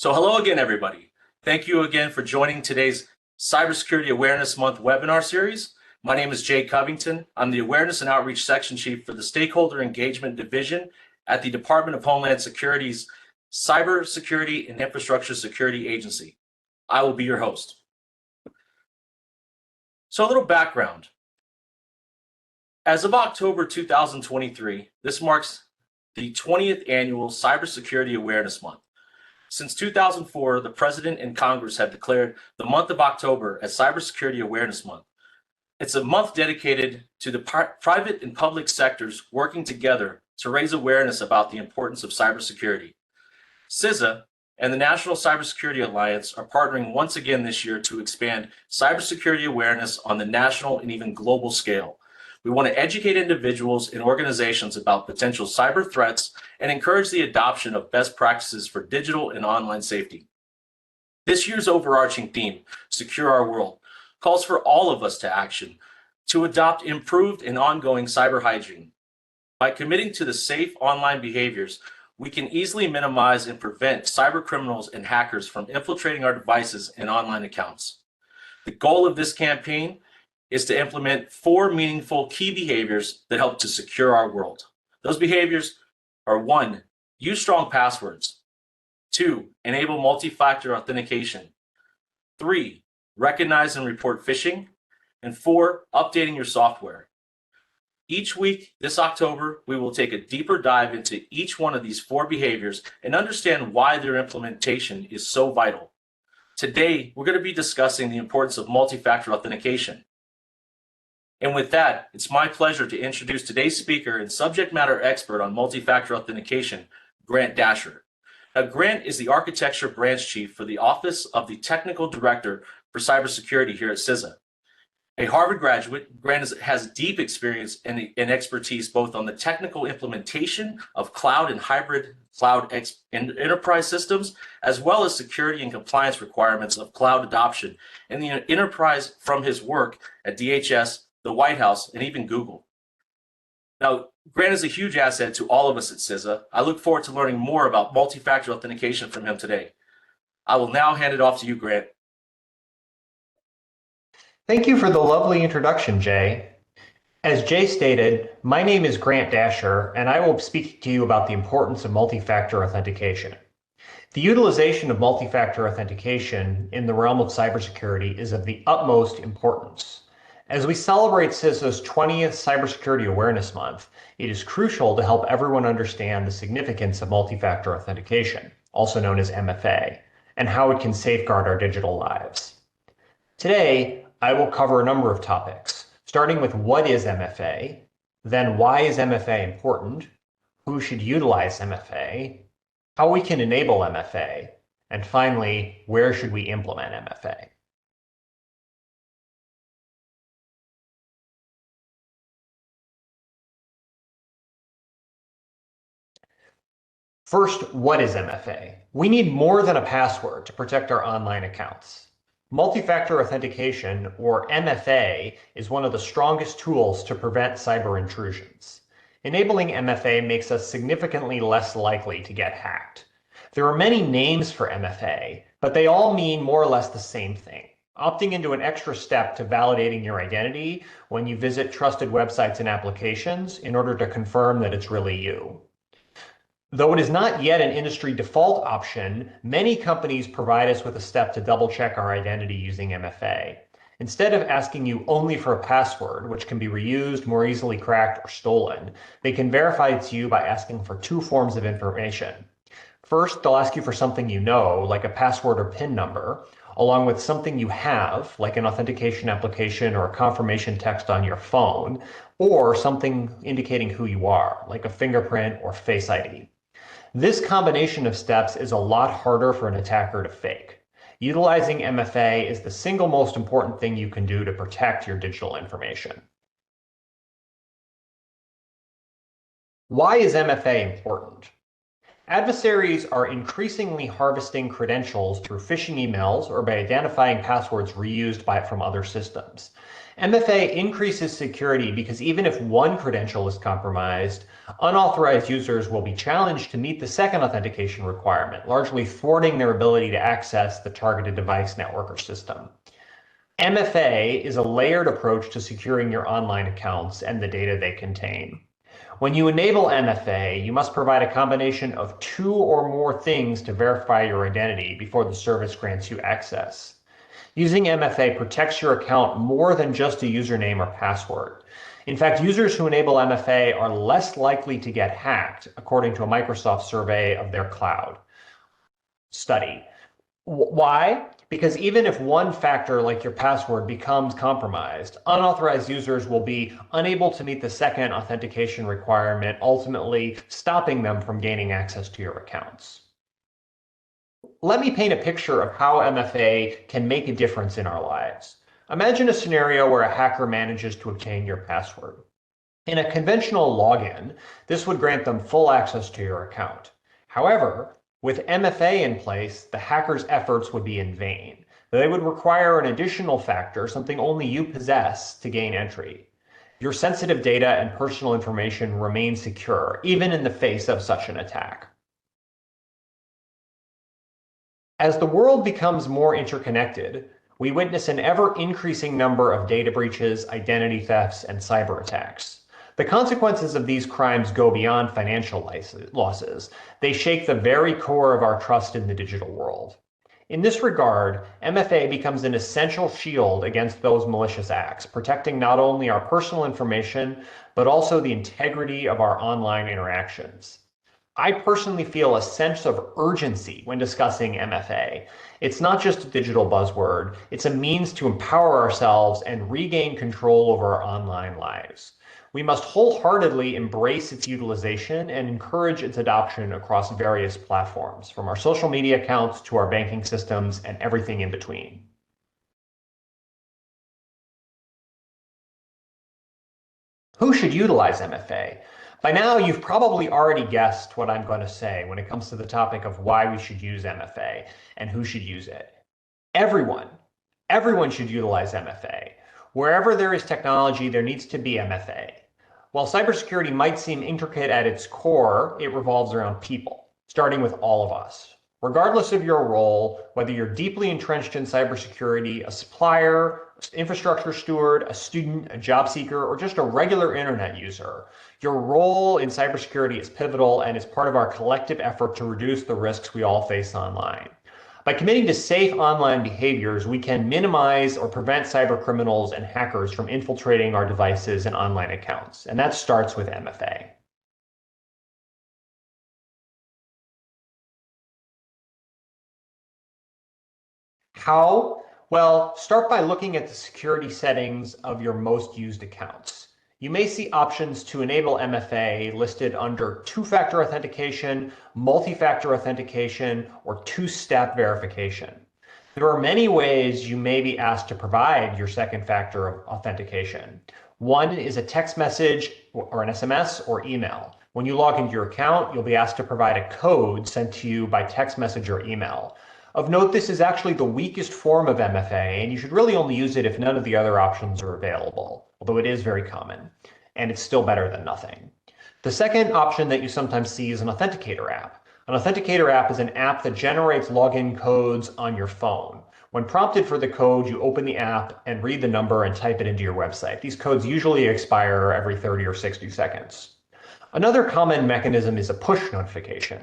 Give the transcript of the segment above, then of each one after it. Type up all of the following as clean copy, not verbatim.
So hello again, everybody. Thank you again for joining today's Cybersecurity Awareness Month webinar series. My name is Jay Covington. I'm the Awareness and Outreach Section Chief for the Stakeholder Engagement Division at the Department of Homeland Security's Cybersecurity and Infrastructure Security Agency. I will be your host. So a little background. As of October 2023, this marks the 20th annual Cybersecurity Awareness Month. Since 2004, the President and Congress have declared the month of October as Cybersecurity Awareness Month. It's a month dedicated to the private and public sectors working together to raise awareness about the importance of cybersecurity. CISA and the National Cybersecurity Alliance are partnering once again this year to expand cybersecurity awareness on the national and even global scale. We want to educate individuals and organizations about potential cyber threats and encourage the adoption of best practices for digital and online safety. This year's overarching theme, Secure Our World, calls for all of us to action to adopt improved and ongoing cyber hygiene. By committing to the safe online behaviors, we can easily minimize and prevent cyber criminals and hackers from infiltrating our devices and online accounts. The goal of this campaign is to implement 4 meaningful key behaviors that help to secure our world. Those behaviors are 1, use strong passwords. 2, enable multi-factor authentication. 3, recognize and report phishing. And 4, updating your software. Each week this October, we will take a deeper dive into each one of these 4 behaviors and understand why their implementation is so vital. Today, we're going to be discussing the importance of multi-factor authentication. And with that, it's my pleasure to introduce today's speaker and subject matter expert on multi-factor authentication, Grant Dasher. Now, Grant is the Architecture Branch Chief for the Office of the Technical Director for Cybersecurity here at CISA. A Harvard graduate, Grant has deep experience and expertise both on the technical implementation of cloud and hybrid cloud enterprise systems, as well as security and compliance requirements of cloud adoption in the enterprise from his work at DHS, the White House, and even Google. Now, Grant is a huge asset to all of us at CISA. I look forward to learning more about multi-factor authentication from him today. I will now hand it off to you, Grant. Thank you for the lovely introduction, Jay. As Jay stated, my name is Grant Dasher, and I will speak to you about the importance of multi-factor authentication. The utilization of multi-factor authentication in the realm of cybersecurity is of the utmost importance. As we celebrate CISA's 20th Cybersecurity Awareness Month, it is crucial to help everyone understand the significance of multi-factor authentication, also known as MFA, and how it can safeguard our digital lives. Today, I will cover a number of topics, starting with what is MFA, then why is MFA important, who should utilize MFA, how we can enable MFA, and finally, where should we implement MFA. First, what is MFA? We need more than a password to protect our online accounts. Multi-factor authentication, or MFA, is one of the strongest tools to prevent cyber intrusions. Enabling MFA makes us significantly less likely to get hacked. There are many names for MFA, but they all mean more or less the same thing. Opting into an extra step to validating your identity when you visit trusted websites and applications in order to confirm that it's really you. Though it is not yet an industry default option, many companies provide us with a step to double check our identity using MFA. Instead of asking you only for a password, which can be reused, more easily cracked, or stolen, they can verify it's you by asking for 2 forms of information. First, they'll ask you for something you know, like a password or PIN number, along with something you have, like an authentication application or a confirmation text on your phone, or something indicating who you are, like a fingerprint or Face ID. This combination of steps is a lot harder for an attacker to fake. Utilizing MFA is the single most important thing you can do to protect your digital information. Why is MFA important? Adversaries are increasingly harvesting credentials through phishing emails or by identifying passwords reused from other systems. MFA increases security because even if one credential is compromised, unauthorized users will be challenged to meet the second authentication requirement, largely thwarting their ability to access the targeted device, network, or system. MFA is a layered approach to securing your online accounts and the data they contain. When you enable MFA, you must provide a combination of 2 or more things to verify your identity before the service grants you access. Using MFA protects your account more than just a username or password. In fact, users who enable MFA are less likely to get hacked, according to a Microsoft survey of their cloud study. Why? Because even if one factor like your password becomes compromised, unauthorized users will be unable to meet the second authentication requirement, ultimately stopping them from gaining access to your accounts. Let me paint a picture of how MFA can make a difference in our lives. Imagine a scenario where a hacker manages to obtain your password. In a conventional login, this would grant them full access to your account. However, with MFA in place, the hacker's efforts would be in vain. They would require an additional factor, something only you possess, to gain entry. Your sensitive data and personal information remain secure, even in the face of such an attack. As the world becomes more interconnected, we witness an ever-increasing number of data breaches, identity thefts, and cyber attacks. The consequences of these crimes go beyond financial losses. They shake the very core of our trust in the digital world. In this regard, MFA becomes an essential shield against those malicious acts, protecting not only our personal information, but also the integrity of our online interactions. I personally feel a sense of urgency when discussing MFA. It's not just a digital buzzword, it's a means to empower ourselves and regain control over our online lives. We must wholeheartedly embrace its utilization and encourage its adoption across various platforms, from our social media accounts to our banking systems and everything in between. Who should utilize MFA? By now, you've probably already guessed what I'm going to say when it comes to the topic of why we should use MFA and who should use it. Everyone should utilize MFA. Wherever there is technology, there needs to be MFA. While cybersecurity might seem intricate at its core, it revolves around people, starting with all of us. Regardless of your role, whether you're deeply entrenched in cybersecurity, a supplier, infrastructure steward, a student, a job seeker, or just a regular internet user, your role in cybersecurity is pivotal and is part of our collective effort to reduce the risks we all face online. By committing to safe online behaviors, we can minimize or prevent cyber criminals and hackers from infiltrating our devices and online accounts, and that starts with MFA. How? Well, start by looking at the security settings of your most used accounts. You may see options to enable MFA listed under two-factor authentication, multi-factor authentication, or two-step verification. There are many ways you may be asked to provide your second factor of authentication. One is a text message or an SMS or email. When you log into your account, you'll be asked to provide a code sent to you by text message or email. Of note, this is actually the weakest form of MFA, and you should really only use it if none of the other options are available, although it is very common, and it's still better than nothing. The second option that you sometimes see is an authenticator app. An authenticator app is an app that generates login codes on your phone. When prompted for the code, you open the app and read the number and type it into your website. These codes usually expire every 30 or 60 seconds. Another common mechanism is a push notification.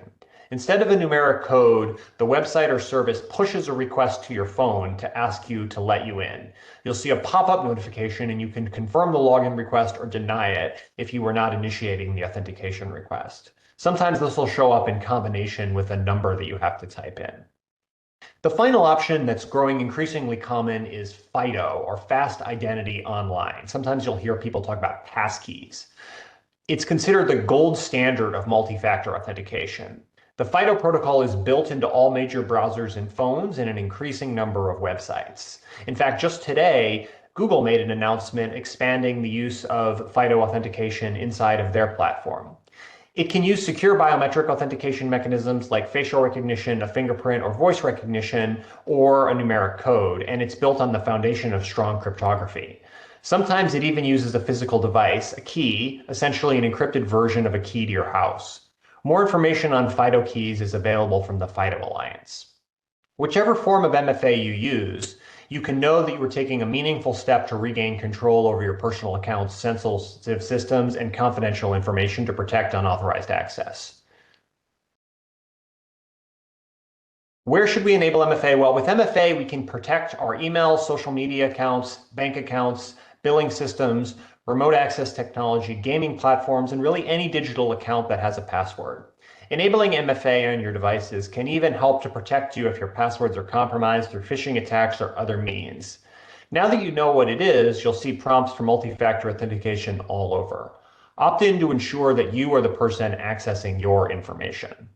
Instead of a numeric code, the website or service pushes a request to your phone to ask you to let you in. You'll see a pop-up notification and you can confirm the login request or deny it if you were not initiating the authentication request. Sometimes this will show up in combination with a number that you have to type in. The final option that's growing increasingly common is FIDO, or Fast Identity Online. Sometimes you'll hear people talk about passkeys. It's considered the gold standard of multi-factor authentication. The FIDO protocol is built into all major browsers and phones and an increasing number of websites. In fact, just today, Google made an announcement expanding the use of FIDO authentication inside of their platform. It can use secure biometric authentication mechanisms like facial recognition, a fingerprint, or voice recognition, or a numeric code, and it's built on the foundation of strong cryptography. Sometimes it even uses a physical device, a key, essentially an encrypted version of a key to your house. More information on FIDO keys is available from the FIDO Alliance. Whichever form of MFA you use, you can know that you are taking a meaningful step to regain control over your personal accounts, sensitive systems, and confidential information to protect unauthorized access. Where should we enable MFA? Well, with MFA, we can protect our email, social media accounts, bank accounts, billing systems, remote access technology, gaming platforms, and really any digital account that has a password. Enabling MFA on your devices can even help to protect you if your passwords are compromised through phishing attacks or other means. Now that you know what it is, you'll see prompts for multi-factor authentication all over. Opt in to ensure that you are the person accessing your information.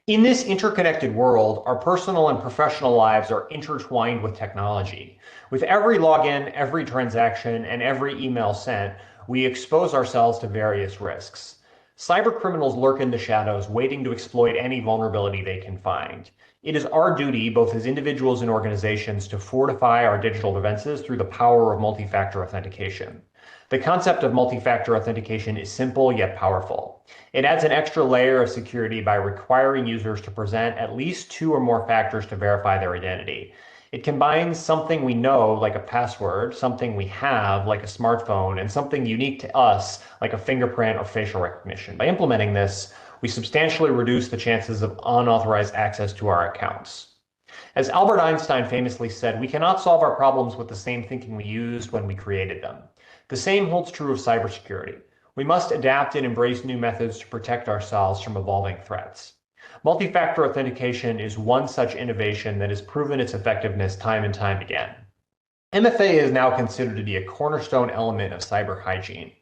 In this interconnected world, our personal and professional lives are intertwined with technology. With every login, every transaction, and every email sent, we expose ourselves to various risks. Cybercriminals lurk in the shadows, waiting to exploit any vulnerability they can find. It is our duty, both as individuals and organizations, to fortify our digital defenses through the power of multi-factor authentication. The concept of multi-factor authentication is simple yet powerful. It adds an extra layer of security by requiring users to present at least 2 or more factors to verify their identity. It combines something we know, like a password, something we have, like a smartphone, and something unique to us, like a fingerprint or facial recognition. By implementing this, we substantially reduce the chances of unauthorized access to our accounts. As Albert Einstein famously said, we cannot solve our problems with the same thinking we used when we created them. The same holds true of cybersecurity. We must adapt and embrace new methods to protect ourselves from evolving threats. Multi-factor authentication is one such innovation that has proven its effectiveness time and time again. MFA is now considered to be a cornerstone element of cyber hygiene.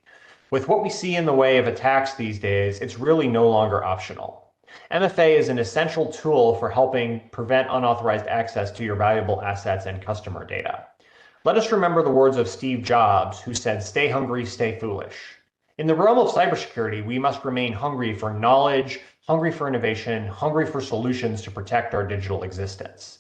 With what we see in the way of attacks these days, it's really no longer optional. MFA is an essential tool for helping prevent unauthorized access to your valuable assets and customer data. Let us remember the words of Steve Jobs, who said, "Stay hungry, stay foolish." In the realm of cybersecurity, we must remain hungry for knowledge, hungry for innovation, hungry for solutions to protect our digital existence.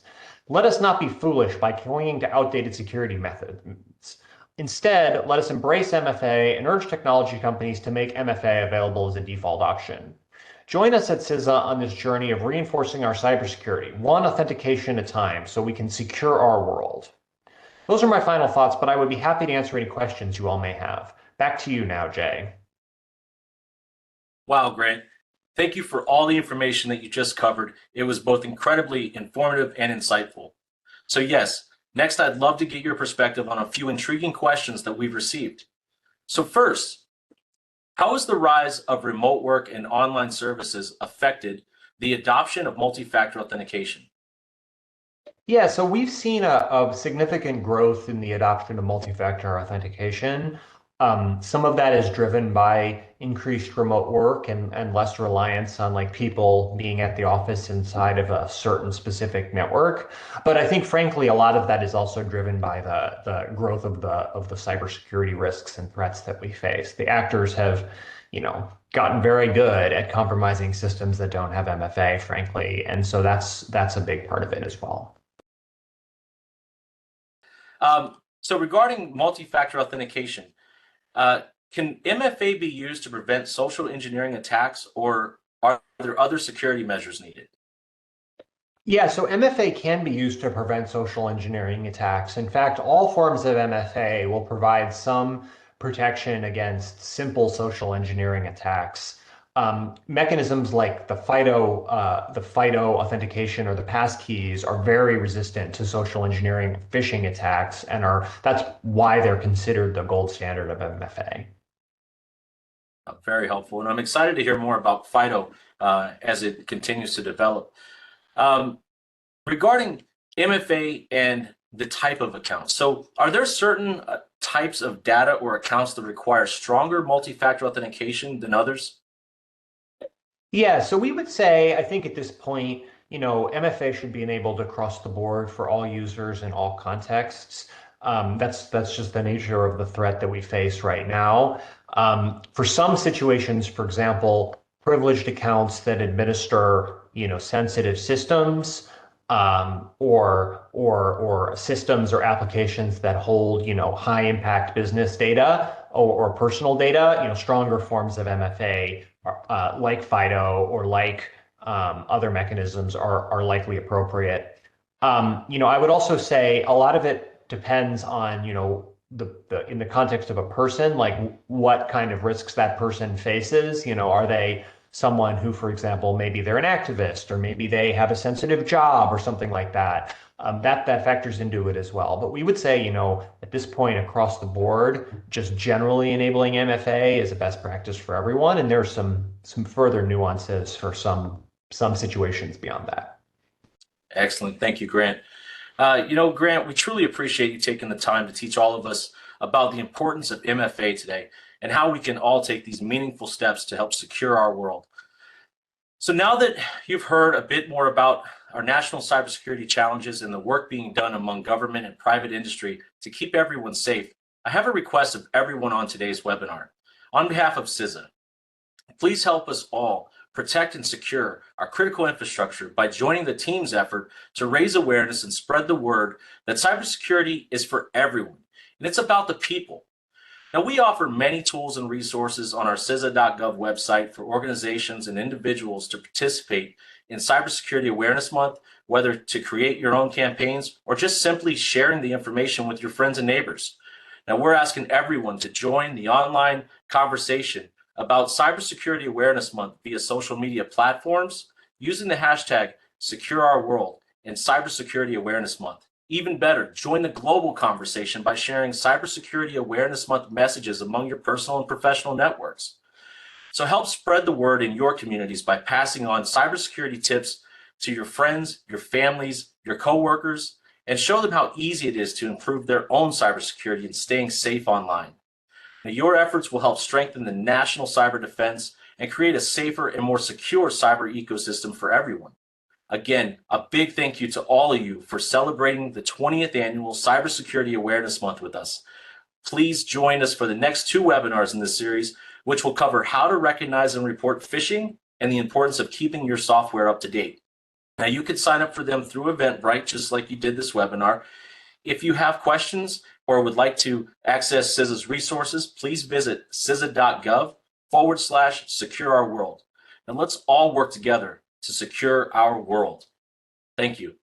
Let us not be foolish by clinging to outdated security methods. Instead, let us embrace MFA and urge technology companies to make MFA available as a default option. Join us at CISA on this journey of reinforcing our cybersecurity, one authentication at a time, so we can secure our world. Those are my final thoughts, but I would be happy to answer any questions you all may have. Back to you now, Jay. Wow, Grant. Thank you for all the information that you just covered. It was both incredibly informative and insightful. So yes, next I'd love to get your perspective on a few intriguing questions that we've received. So first, how has the rise of remote work and online services affected the adoption of multi-factor authentication? Yeah, so we've seen a significant growth in the adoption of multi-factor authentication. Some of that is driven by increased remote work and less reliance on like people being at the office inside of a certain specific network. But I think, frankly, a lot of that is also driven by the growth of the cybersecurity risks and threats that we face. The actors have, gotten very good at compromising systems that don't have MFA, frankly, and so that's a big part of it as well. So regarding multi-factor authentication, can MFA be used to prevent social engineering attacks, or are there other security measures needed? Yeah, so MFA can be used to prevent social engineering attacks. In fact, all forms of MFA will provide some protection against simple social engineering attacks. Mechanisms like the FIDO authentication or the passkeys are very resistant to social engineering phishing attacks, and that's why they're considered the gold standard of MFA. Very helpful, and I'm excited to hear more about FIDO as it continues to develop. Regarding MFA and the type of account, so are there certain types of data or accounts that require stronger multi-factor authentication than others? Yeah, so we would say, I think at this point, MFA should be enabled across the board for all users in all contexts. That's just the nature of the threat that we face right now. For some situations, for example, privileged accounts that administer, sensitive systems, or systems or applications that hold, high impact business data or personal data, stronger forms of MFA, like FIDO or like other mechanisms are likely appropriate. I would also say a lot of it depends on, the in the context of a person, like what kind of risks that person faces. Are they someone who, for example, maybe they're an activist, or maybe they have a sensitive job or something like that. That factors into it as well. But we would say, at this point across the board, just generally enabling MFA is a best practice for everyone, and there's some further nuances for some situations beyond that. Excellent. Thank you, Grant. Grant, we truly appreciate you taking the time to teach all of us about the importance of MFA today and how we can all take these meaningful steps to help secure our world. So now that you've heard a bit more about our national cybersecurity challenges and the work being done among government and private industry to keep everyone safe, I have a request of everyone on today's webinar. On behalf of CISA, please help us all protect and secure our critical infrastructure by joining the team's effort to raise awareness and spread the word that cybersecurity is for everyone, and it's about the people. Now, we offer many tools and resources on our CISA.gov website for organizations and individuals to participate in Cybersecurity Awareness Month, whether to create your own campaigns or just simply sharing the information with your friends and neighbors. Now, we're asking everyone to join the online conversation about Cybersecurity Awareness Month via social media platforms using the hashtag #SecureOurWorld and Cybersecurity Awareness Month. Even better, join the global conversation by sharing Cybersecurity Awareness Month messages among your personal and professional networks. So help spread the word in your communities by passing on cybersecurity tips to your friends, your families, your coworkers, and show them how easy it is to improve their own cybersecurity and staying safe online. Now, your efforts will help strengthen the national cyber defense and create a safer and more secure cyber ecosystem for everyone. Again, a big thank you to all of you for celebrating the 20th annual Cybersecurity Awareness Month with us. Please join us for the next 2 webinars in this series, which will cover how to recognize and report phishing and the importance of keeping your software up to date. Now, you can sign up for them through Eventbrite, just like you did this webinar. If you have questions or would like to access CISA's resources, please visit CISA.gov/SecureOurWorld. And let's all work together to secure our world. Thank you.